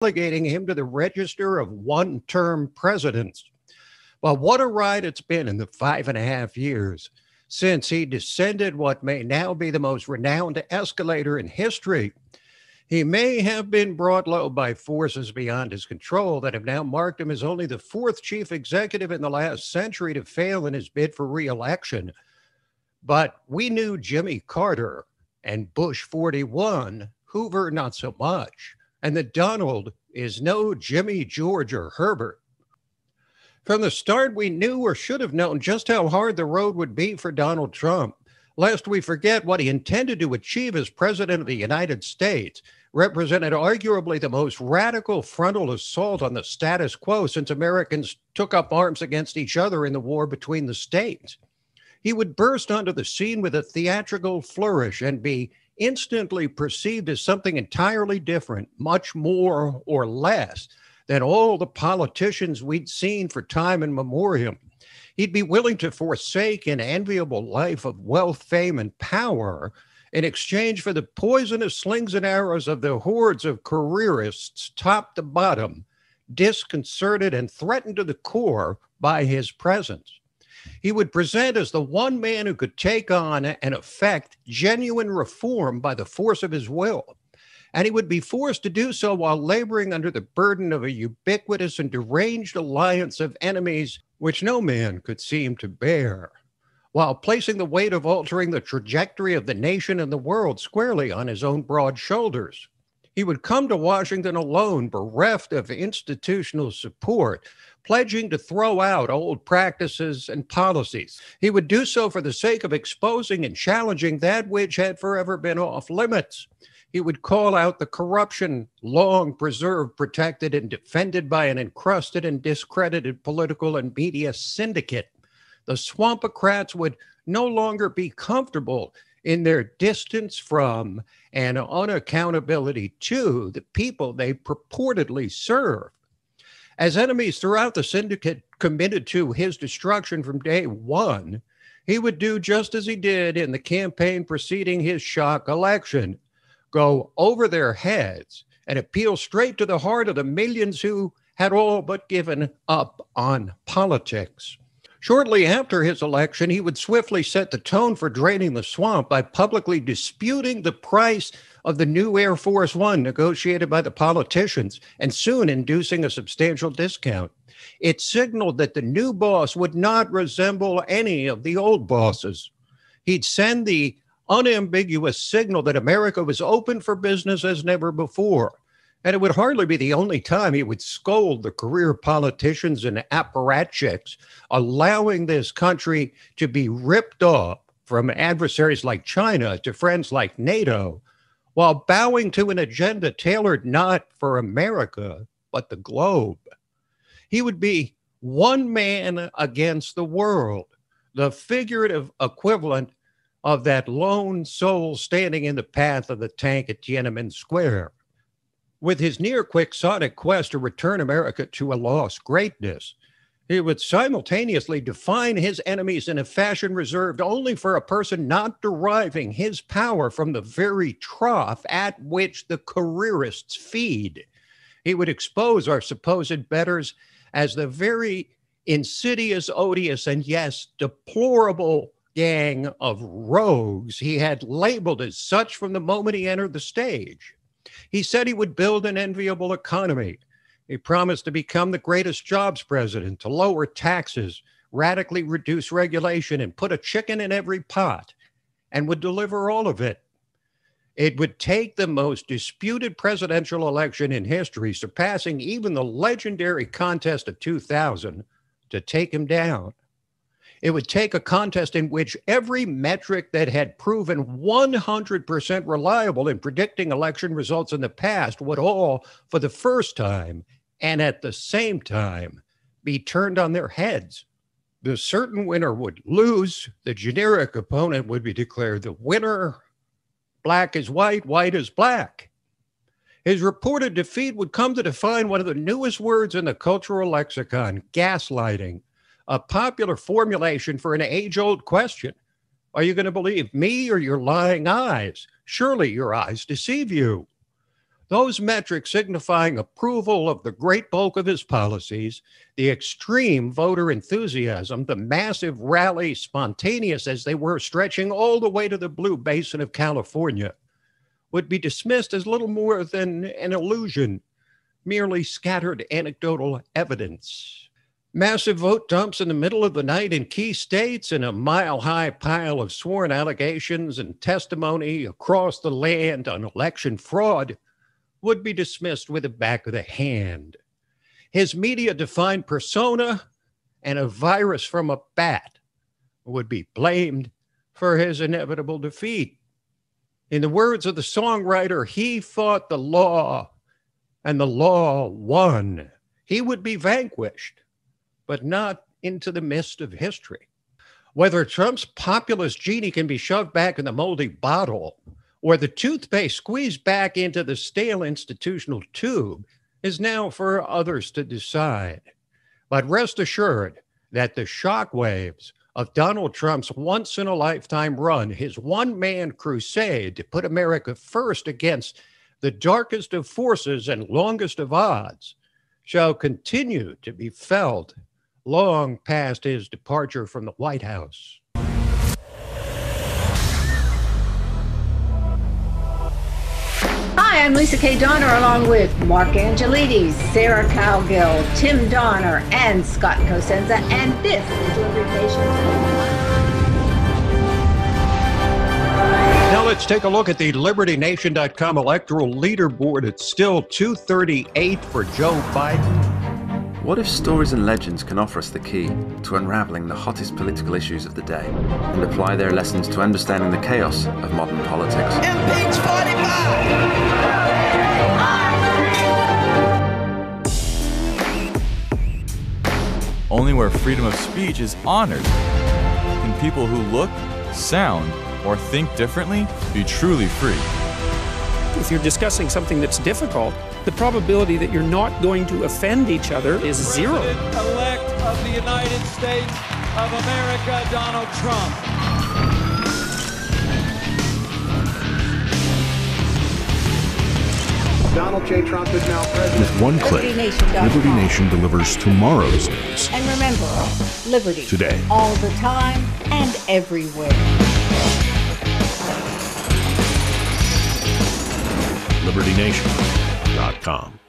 relegating him to the register of one-term presidents. But what a ride it's been in the 5.5 years since he descended what may now be the most renowned escalator in history. He may have been brought low by forces beyond his control that have now marked him as only the fourth chief executive in the last century to fail in his bid for re-election. But we knew Jimmy Carter and Bush 41, Hoover not so much, and that Donald is no Jimmy, George, or Herbert. From the start, we knew or should have known just how hard the road would be for Donald Trump, lest we forget what he intended to achieve as president of the United States represented arguably the most radical frontal assault on the status quo since Americans took up arms against each other in the war between the states. He would burst onto the scene with a theatrical flourish and be instantly perceived as something entirely different, much more or less than all the politicians we'd seen for time immemorial. He'd be willing to forsake an enviable life of wealth, fame, and power in exchange for the poisonous slings and arrows of the hordes of careerists, top to bottom, disconcerted and threatened to the core by his presence. He would present as the one man who could take on and effect genuine reform by the force of his will. And he would be forced to do so while laboring under the burden of a ubiquitous and deranged alliance of enemies which no man could seem to bear, while placing the weight of altering the trajectory of the nation and the world squarely on his own broad shoulders. He would come to Washington alone, bereft of institutional support, pledging to throw out old practices and policies. He would do so for the sake of exposing and challenging that which had forever been off limits. He would call out the corruption long preserved, protected, and defended by an encrusted and discredited political and media syndicate. The swampocrats would no longer be comfortable in their distance from and unaccountability to the people they purportedly serve. As enemies throughout the syndicate committed to his destruction from day one, he would do just as he did in the campaign preceding his shock election, go over their heads and appeal straight to the heart of the millions who had all but given up on politics. Shortly after his election, he would swiftly set the tone for draining the swamp by publicly disputing the price of the new Air Force One negotiated by the politicians and soon inducing a substantial discount. It signaled that the new boss would not resemble any of the old bosses. He'd send the unambiguous signal that America was open for business as never before. And it would hardly be the only time he would scold the career politicians and apparatchiks, allowing this country to be ripped off from adversaries like China to friends like NATO, while bowing to an agenda tailored not for America, but the globe. He would be one man against the world, the figurative equivalent of that lone soul standing in the path of the tank at Tiananmen Square. With his near quixotic quest to return America to a lost greatness, he would simultaneously define his enemies in a fashion reserved only for a person not deriving his power from the very trough at which the careerists feed. He would expose our supposed betters as the very insidious, odious, and yes, deplorable gang of rogues he had labeled as such from the moment he entered the stage. He said he would build an enviable economy. He promised to become the greatest jobs president, to lower taxes, radically reduce regulation, and put a chicken in every pot, and would deliver all of it. It would take the most disputed presidential election in history, surpassing even the legendary contest of 2000, to take him down. It would take a contest in which every metric that had proven 100% reliable in predicting election results in the past would all, for the first time, and at the same time, be turned on their heads. The certain winner would lose. The generic opponent would be declared the winner. Black is white, white is black. His reported defeat would come to define one of the newest words in the cultural lexicon, gaslighting, a popular formulation for an age-old question. Are you going to believe me or your lying eyes? Surely your eyes deceive you. Those metrics signifying approval of the great bulk of his policies, the extreme voter enthusiasm, the massive rally, spontaneous as they were, stretching all the way to the blue basin of California, would be dismissed as little more than an illusion, merely scattered anecdotal evidence. Massive vote dumps in the middle of the night in key states and a mile-high pile of sworn allegations and testimony across the land on election fraud would be dismissed with the back of the hand. His media-defined persona and a virus from a bat would be blamed for his inevitable defeat. In the words of the songwriter, he fought the law, and the law won. He would be vanquished, but not into the mist of history. Whether Trump's populist genie can be shoved back in the moldy bottle or the toothpaste squeezed back into the stale institutional tube is now for others to decide. But rest assured that the shockwaves of Donald Trump's once-in-a-lifetime run, his one-man crusade to put America first against the darkest of forces and longest of odds, shall continue to be felt long past his departure from the White House. Hi, I'm Lisa K. Donner, along with Mark Angelides, Sarah Cowgill, Tim Donner, and Scott Cosenza, and this is Liberty Nation. Now let's take a look at the LibertyNation.com electoral leaderboard. It's still 238 for Joe Biden. What if stories and legends can offer us the key to unraveling the hottest political issues of the day and apply their lessons to understanding the chaos of modern politics? Impeach 45! Only where freedom of speech is honored can people who look, sound, or think differently be truly free. If you're discussing something that's difficult, the probability that you're not going to offend each other is zero. President-elect of the United States of America, Donald Trump. Donald J. Trump is now president. With one click, Liberty Nation delivers tomorrow's news. And remember, liberty. Today. All the time and everywhere. LibertyNation.com.